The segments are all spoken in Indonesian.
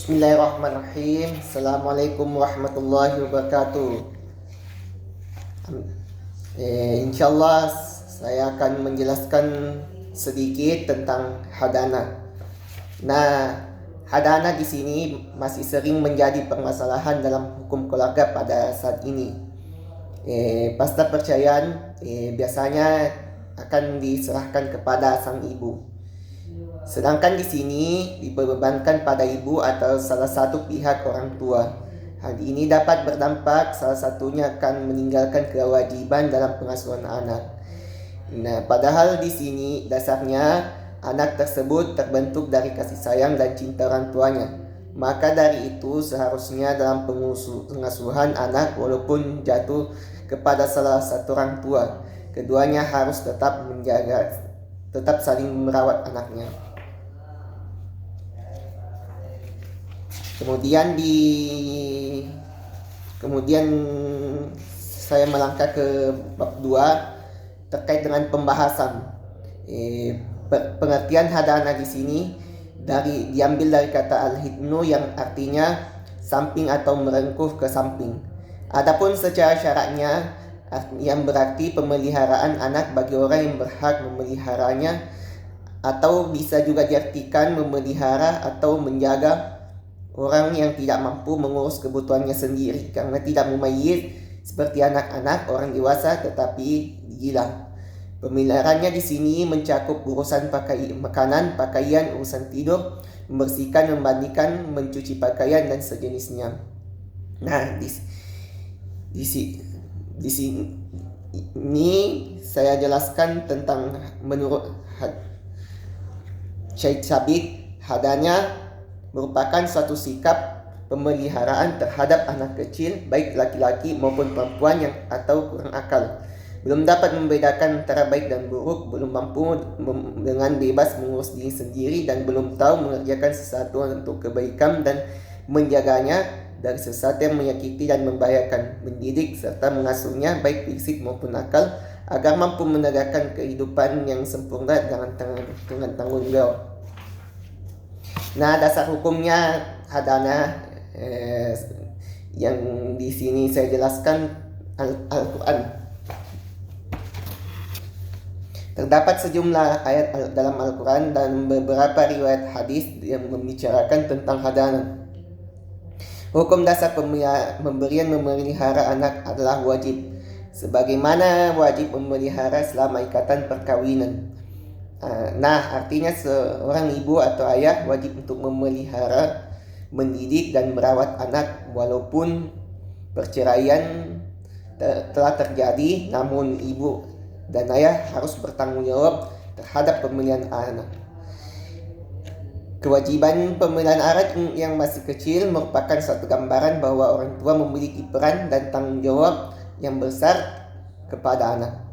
Bismillahirrahmanirrahim. Assalamualaikum warahmatullahi wabarakatuh. Insyaallah saya akan menjelaskan sedikit tentang hadana. Nah, hadana di sini masih sering menjadi permasalahan dalam hukum keluarga pada saat ini. Pasca perceraian biasanya akan diserahkan kepada sang ibu. Sedangkan di sini dibebankan pada ibu atau salah satu pihak orang tua. Hal ini dapat berdampak salah satunya akan meninggalkan kewajiban dalam pengasuhan anak. Nah, padahal di sini dasarnya anak tersebut terbentuk dari kasih sayang dan cinta orang tuanya. Maka dari itu seharusnya dalam pengasuhan anak walaupun jatuh kepada salah satu orang tua, keduanya harus tetap saling merawat anaknya. Kemudian saya melangkah ke bab 2 terkait dengan pembahasan pengertian hadana di sini diambil dari kata al-hidnu yang artinya samping atau merengkuh ke samping. Adapun secara syaratnya yang berarti pemeliharaan anak bagi orang yang berhak memeliharanya, atau bisa juga diartikan memelihara atau menjaga orang yang tidak mampu mengurus kebutuhannya sendiri karena tidak memayyiz seperti anak-anak, orang dewasa tetapi gila. Pemeliharaannya di sini mencakup urusan makanan, pakaian, urusan tidur, membersihkan, memandikan, mencuci pakaian dan sejenisnya. Nah, di sini saya jelaskan tentang menurut Syekh Sabit, hadanya merupakan suatu sikap pemeliharaan terhadap anak kecil baik laki-laki maupun perempuan yang atau kurang akal, belum dapat membedakan antara baik dan buruk, belum mampu dengan bebas mengurus diri sendiri, dan belum tahu mengerjakan sesuatu untuk kebaikan dan menjaganya dari sesuatu yang menyakiti dan membahayakan, mendidik serta mengasuhnya baik fisik maupun akal agar mampu menegakkan kehidupan yang sempurna dengan tanggung jawab. Nah, dasar hukumnya hadana yang di sini saya jelaskan Al-Quran. Terdapat sejumlah ayat dalam Al-Quran dan beberapa riwayat hadis yang membicarakan tentang hadana. Hukum dasar pemberian memelihara anak adalah wajib, sebagaimana wajib memelihara selama ikatan perkawinan. Nah, artinya seorang ibu atau ayah wajib untuk memelihara, mendidik dan merawat anak walaupun perceraian telah terjadi, namun ibu dan ayah harus bertanggung jawab terhadap pemeliharaan anak. Kewajiban pemeliharaan anak yang masih kecil merupakan suatu gambaran bahwa orang tua memiliki peran dan tanggung jawab yang besar kepada anak.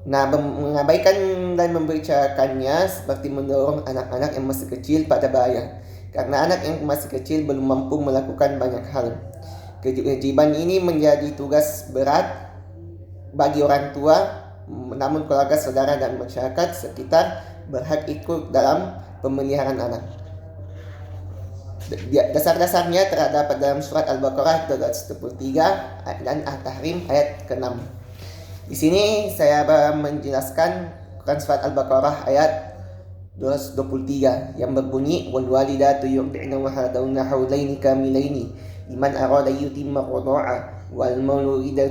Nah, mengabaikan dan membicarakannya seperti mendorong anak-anak yang masih kecil pada bahaya, karena anak yang masih kecil belum mampu melakukan banyak hal. Kewajiban ini menjadi tugas berat bagi orang tua, namun keluarga, saudara dan masyarakat sekitar berhak ikut dalam pemeliharaan anak. Dasar-dasarnya terdapat dalam surat Al-Baqarah 233 dan At-Tahrim ayat ke-6. Di sini saya menjelaskan Quran surat Al-Baqarah ayat 223 yang berbunyi wal walidatu yurdi'na waladahunna haulaini kamilaini liman arada yutimma radha'a wal maulida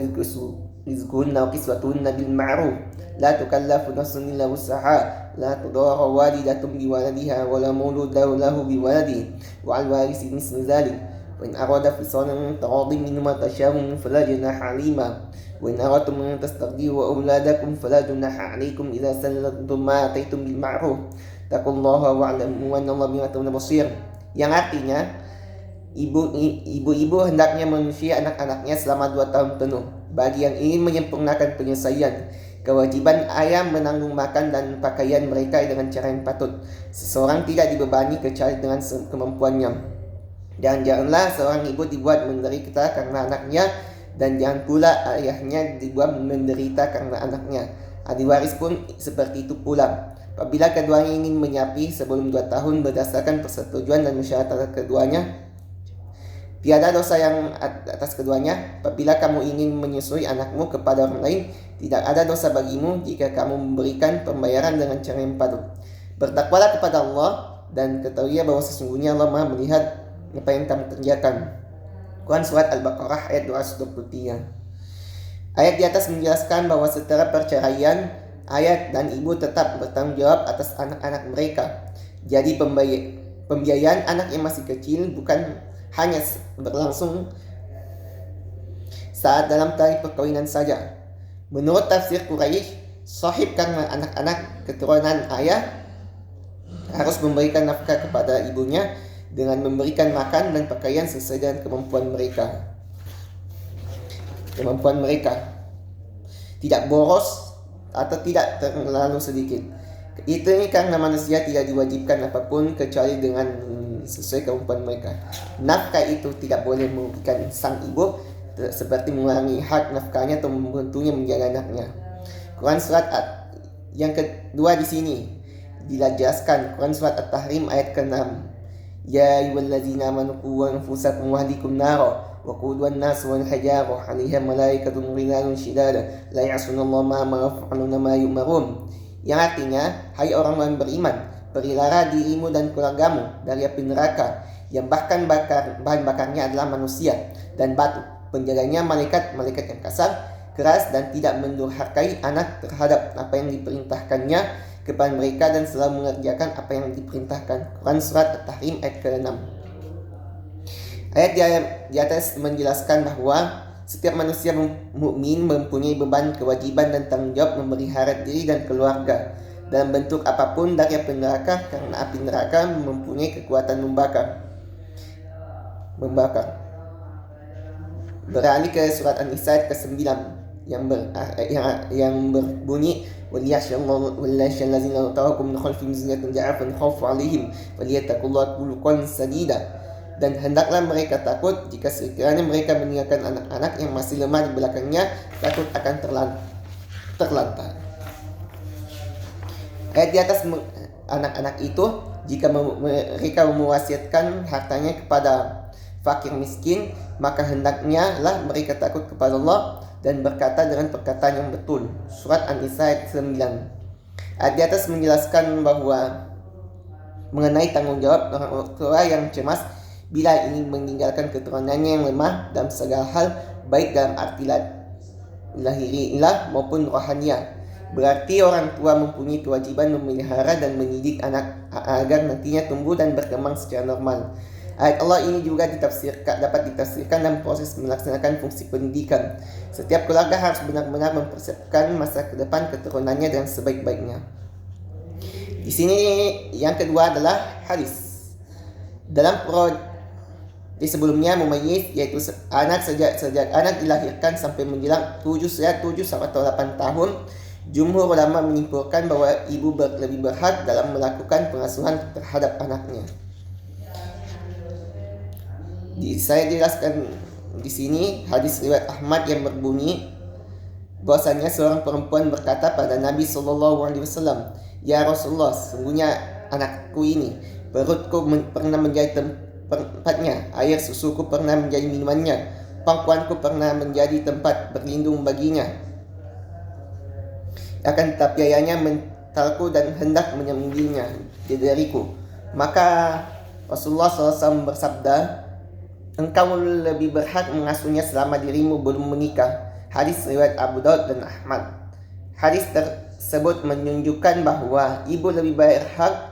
rizquhunna wa kiswatuhunna bil ma'ruf la tukallafu nafsun illa wus'aha la tudara walidatun biwaladiha wa la mauludu lahu biwaladihi wa al warisi mislu dhalik wa in arada fisalan taradin minhuma tashamun fala junaha 'alaihima وإن أردتم أن تستغدروا أولادكم فلا جناح عليكم إذا سلمتم ما آتيتم بالمعروف اتقوا الله واعلموا أن الله بما تعملون بصير. Yang artinya ibu-ibu hendaknya menyusui anak-anaknya selama 2 tahun penuh. Bagi yang ingin menyempurnakan penyelesaian, kewajiban ayah menanggung makan dan pakaian mereka dengan cara yang patut. Seseorang tidak dibebani kecuali dengan kemampuannya. Dan janganlah seorang ibu dibuat menderita karena anaknya, dan jangan pula ayahnya dibuat menderita karena anaknya. Ahli waris pun seperti itu pula. Apabila keduanya ingin menyapi sebelum 2 tahun berdasarkan persetujuan dan musyawarah keduanya, tiada dosa yang atas keduanya. Apabila kamu ingin menyusui anakmu kepada orang lain, tidak ada dosa bagimu jika kamu memberikan pembayaran dengan cara yang patut. Bertakwalah kepada Allah dan ketahuilah bahwa sesungguhnya Allah Maha melihat apa yang kamu kerjakan. Quran Surat Al-Baqarah ayat 223. Ayat di atas menjelaskan bahwa setelah perceraian, ayah dan ibu tetap bertanggung jawab atas anak-anak mereka. Jadi pembiayaan anak yang masih kecil bukan hanya berlangsung saat dalam tarikh perkawinan saja. Menurut tafsir Quraisy, sahib karena anak-anak keturunan ayah harus memberikan nafkah kepada ibunya dengan memberikan makan dan pakaian sesuai dengan kemampuan mereka. Tidak boros atau tidak terlalu sedikit. Itu karena manusia tidak diwajibkan apapun kecuali dengan sesuai kemampuan mereka. Nafkah itu tidak boleh merugikan sang ibu, seperti mengurangi hak nafkahnya atau membantunya menjaga anaknya. Quran Surat yang kedua di sini dijelaskan, Quran Surat At-Tahrim ayat ke-6. Ya ayyuhallazina amanu qu anfusakum wa ahlikum nara wa quduhan nas wal hajarah 'alaiha malaikatun ghiladun shidada la ya'sunallaha ma yaf'aluna ma yu'marun. Yang artinya, hai orang beriman, pelihara dirimu dan keluargamu dari api neraka yang bahkan bahan bakarnya adalah manusia dan batu. Penjaganya malaikat yang kasar, keras dan tidak mendurhakai anak terhadap apa yang diperintahkannya kepada mereka dan selalu mengerjakan apa yang diperintahkan. Quran Surat At-Tahrim ayat ke-6. Ayat di atas menjelaskan bahwa setiap manusia mukmin mempunyai beban, kewajiban dan tanggung jawab memelihara diri dan keluarga dalam bentuk apapun dari api neraka, karena api neraka mempunyai kekuatan membakar. Beralih ke surat An-Nisa ayat ke-9 yang berbunyi waliyashallazina tawakkum min khalfihim zinatan ja'afan khawfu 'alaihim falyattaqullaha qawlan sadida. Dan hendaklah mereka takut jika sekiranya mereka meninggalkan anak-anak yang masih lemah di belakangnya, takut akan terlantar. Ayat di atas anak-anak itu, jika mereka mewasiatkan hartanya kepada fakir miskin, maka hendaknya lah mereka takut kepada Allah dan berkata dengan perkataan yang betul. Surat An-Nisa ayat 9. Ayat di atas menjelaskan bahwa mengenai tanggung jawab orang tua yang cemas bila ingin meninggalkan keturunannya yang lemah dalam segala hal, baik dalam arti lahiriah maupun rohaniah. Berarti orang tua mempunyai kewajiban memelihara dan mendidik anak agar nantinya tumbuh dan berkembang secara normal. Ayat Allah ini juga dapat ditafsirkan dalam proses melaksanakan fungsi pendidikan. Setiap keluarga harus benar-benar mempersiapkan masa ke depan keturunannya dengan sebaik-baiknya. Di sini yang kedua adalah hadis. Di sebelumnya mumayyiz, yaitu anak sejak anak dilahirkan sampai menjelang 7 atau 8 tahun. Jumhur ulama menyimpulkan bahwa ibu lebih berhak dalam melakukan pengasuhan terhadap anaknya. Saya jelaskan di sini hadis riwayat Ahmad yang berbunyi bahwasanya seorang perempuan berkata pada Nabi SAW, "Ya Rasulullah, sungguhnya anakku ini, perutku pernah menjadi tempatnya, air susuku pernah menjadi minumannya, pangkuanku pernah menjadi tempat berlindung baginya. Akan tetapi ayahnya mentalku dan hendak menyembelihnya dariku." Maka Rasulullah SAW bersabda, "Engkau lebih berhak mengasuhnya selama dirimu belum menikah." Hadis riwayat Abu Daud dan Ahmad. Hadis tersebut menunjukkan bahwa ibu lebih berhak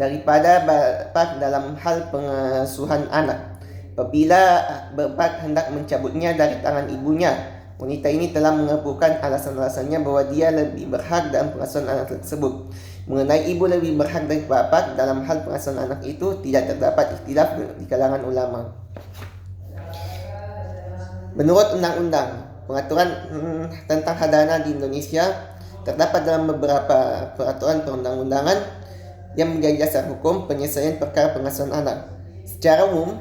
daripada bapak dalam hal pengasuhan anak. Apabila bapak hendak mencabutnya dari tangan ibunya, wanita ini telah mengaburkan alasan-alasannya bahwa dia lebih berhak dalam pengasuhan anak tersebut. Mengenai ibu lebih berhak dari bapak dalam hal pengasuhan anak itu tidak terdapat ikhtilaf di kalangan ulama. Menurut undang-undang pengaturan tentang hadana di Indonesia, terdapat dalam beberapa peraturan perundang-undangan yang menjadi dasar hukum penyelesaian perkara pengasuhan anak. Secara umum,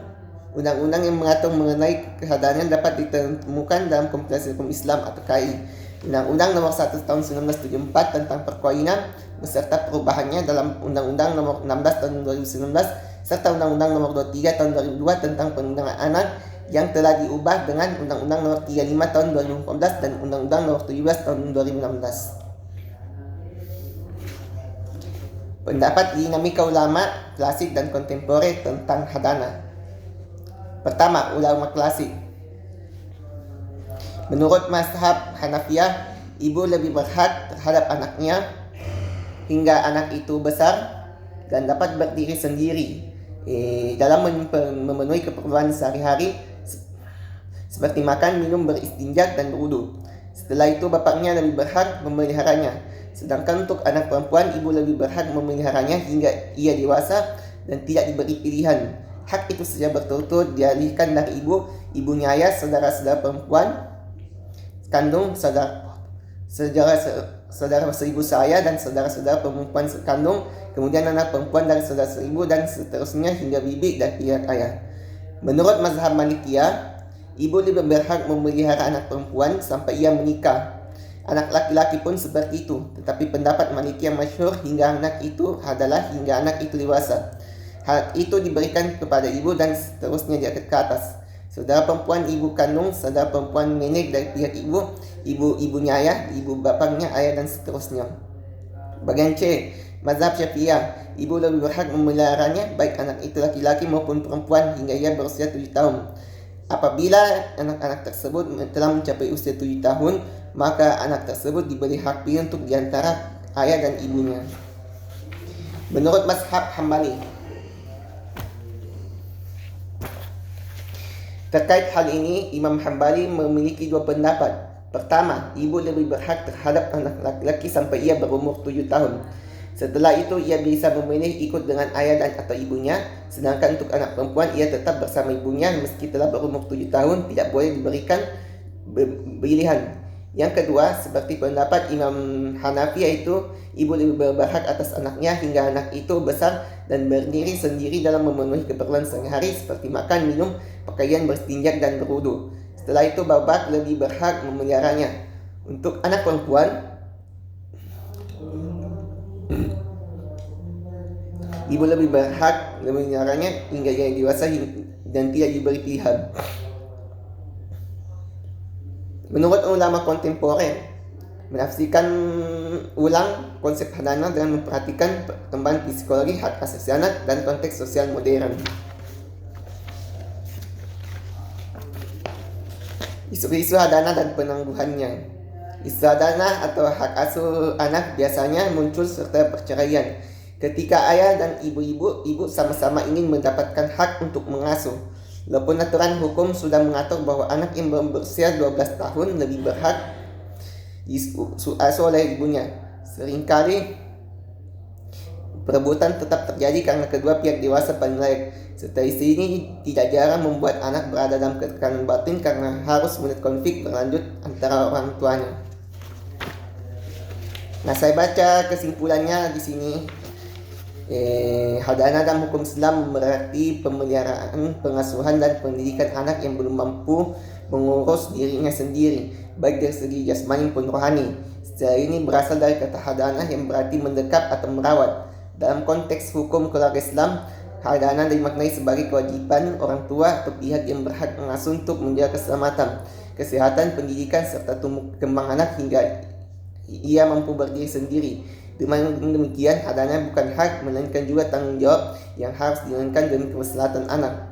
undang-undang yang mengatur mengenai kehadanan dapat ditemukan dalam Kompilasi Hukum Islam atau KI, Undang-Undang Nomor 1 Tahun 1974 tentang perkawinan, beserta perubahannya dalam Undang-Undang Nomor 16 Tahun 2019 serta Undang-Undang Nomor 23 Tahun 2002 tentang Perlindungan Anak yang telah diubah dengan Undang-Undang Nomor 35 Tahun 2014 dan Undang-Undang Nomor 17 Tahun 2016. Pendapat dinamika ulama klasik dan kontemporer tentang hadana. Pertama, ulama klasik. Menurut mazhab Hanafiyah, ibu lebih berhak terhadap anaknya hingga anak itu besar dan dapat berdiri sendiri dalam memenuhi keperluan sehari-hari seperti makan, minum, beristinja, dan berwudu. Setelah itu bapaknya lebih berhak memeliharanya. Sedangkan untuk anak perempuan, ibu lebih berhak memeliharanya hingga ia dewasa dan tidak diberi pilihan. Hak itu saja berturut-turut dialihkan dari ibunya ayah, saudara-saudara perempuan kandung, saudara seribu seayah dan saudara-saudara perempuan sekandung, kemudian anak perempuan dari saudara seribu dan seterusnya hingga bibi dan pihak ayah. Menurut mazhab Malikiyah, ibu lebih berhak memelihara anak perempuan sampai ia menikah. Anak laki-laki pun seperti itu, tetapi pendapat Malikiyah masyhur hingga anak itu adalah hingga anak itu dewasa. Hak itu diberikan kepada ibu dan seterusnya di ke atas. Saudara perempuan ibu kandung, saudara perempuan nenek dari pihak ibunya ayah, ibu bapaknya ayah dan seterusnya. Bagian C, mazhab Syafi'iyah, ibu lebih berhak memeliharanya baik anak itu laki-laki maupun perempuan hingga ia berusia 7 tahun. Apabila anak-anak tersebut telah mencapai usia 7 tahun, maka anak tersebut diberi hak pilih untuk diantara ayah dan ibunya. Menurut mazhab Hambali, terkait hal ini, Imam Hambali memiliki dua pendapat. Pertama, ibu lebih berhak terhadap anak laki-laki sampai ia berumur 7 tahun. Setelah itu ia bisa memilih ikut dengan ayah dan atau ibunya. Sedangkan untuk anak perempuan ia tetap bersama ibunya meski telah berumur 7 tahun, tidak boleh diberikan pilihan. Yang kedua, seperti pendapat Imam Hanafi, yaitu ibu lebih berhak atas anaknya hingga anak itu besar dan berdiri sendiri dalam memenuhi keperluan sehari-hari seperti makan, minum, pakaian, beristinja, dan berwudu. Setelah itu bapak lebih berhak memeliharanya. Untuk anak perempuan, ibu lebih berhak memeliharanya hingga ia dewasa dan tidak diberi pilihan. Menurut ulama kontemporer, menafsirkan ulang konsep hadana dengan memperhatikan perkembangan psikologi, hak asasi anak, dan konteks sosial modern. Isu-isu hadana dan penangguhannya. Isu hadana atau hak asuh anak biasanya muncul serta perceraian. Ketika ayah dan ibu sama-sama ingin mendapatkan hak untuk mengasuh. Walaupun aturan hukum sudah mengatur bahwa anak yang berusia 12 tahun lebih berhak diasuh oleh ibunya. Seringkali perebutan tetap terjadi karena kedua pihak dewasa paling layak. Serta istri ini tidak jarang membuat anak berada dalam ketekanan batin karena harus melihat konflik berlanjut antara orang tuanya. Nah, saya baca kesimpulannya di sini. Hadana dalam hukum Islam berarti pemeliharaan, pengasuhan, dan pendidikan anak yang belum mampu mengurus dirinya sendiri, baik dari segi jasmani maupun rohani. Secara ini berasal dari kata hadana yang berarti mendekat atau merawat. Dalam konteks hukum keluarga Islam, hadana dimaknai sebagai kewajiban orang tua atau pihak yang berhak mengasuh untuk menjaga keselamatan, kesehatan, pendidikan, serta tumbuh kembang anak hingga ia mampu berdiri sendiri. Dengan demikian, hadana bukan hak, melainkan juga tanggung jawab yang harus dijalankan demi kemaslahatan anak.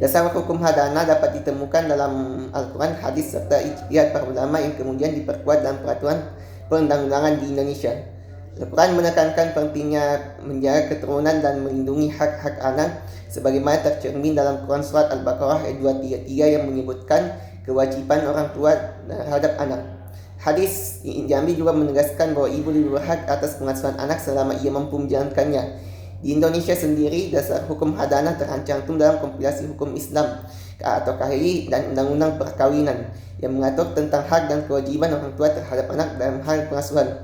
Dasar hukum hadana dapat ditemukan dalam Al-Quran, hadis, serta ijtihad para ulama yang kemudian diperkuat dalam peraturan perundang-undangan di Indonesia. Al-Quran menekankan pentingnya menjaga keturunan dan melindungi hak-hak anak sebagaimana tercermin dalam Quran Surat Al-Baqarah ayat 233 yang menyebutkan kewajiban orang tua terhadap anak. Hadis Jambi juga menegaskan bahwa ibu lebih berhak atas pengasuhan anak selama ia mampu menjalankannya. Di Indonesia sendiri, dasar hukum hadana tercantum dalam kompilasi hukum Islam atau KHI dan Undang-Undang Perkawinan yang mengatur tentang hak dan kewajiban orang tua terhadap anak dalam hal pengasuhan.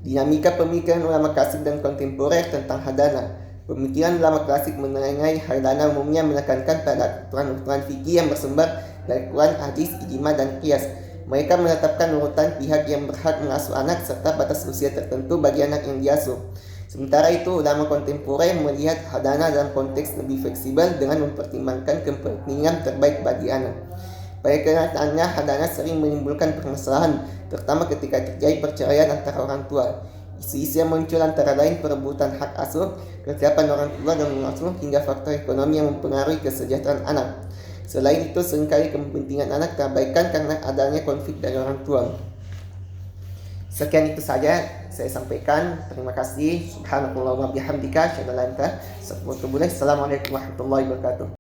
Dinamika pemikiran ulama klasik dan kontemporer tentang hadana. Pemikiran ulama klasik mengenai hadana umumnya menekankan pada aturan-aturan fikih yang bersumber dari Quran, hadis, ijma, dan qiyas. Mereka menetapkan urutan pihak yang berhak mengasuh anak serta batas usia tertentu bagi anak yang diasuh. Sementara itu, ulama kontemporer melihat hadana dalam konteks lebih fleksibel dengan mempertimbangkan kepentingan terbaik bagi anak. Pada kenyataannya, hadana sering menimbulkan permasalahan, terutama ketika terjadi perceraian antara orang tua. Isu-isu yang muncul antara lain perebutan hak asuh, kesiapan orang tua dalam mengasuh, hingga faktor ekonomi yang mempengaruhi kesejahteraan anak. Selain itu, seringkali kepentingan anak terabaikan karena adanya konflik dari orang tua. Sekian itu saja saya sampaikan. Terima kasih. Subhanallah wa bihamdika. Assalamualaikum warahmatullahi wabarakatuh.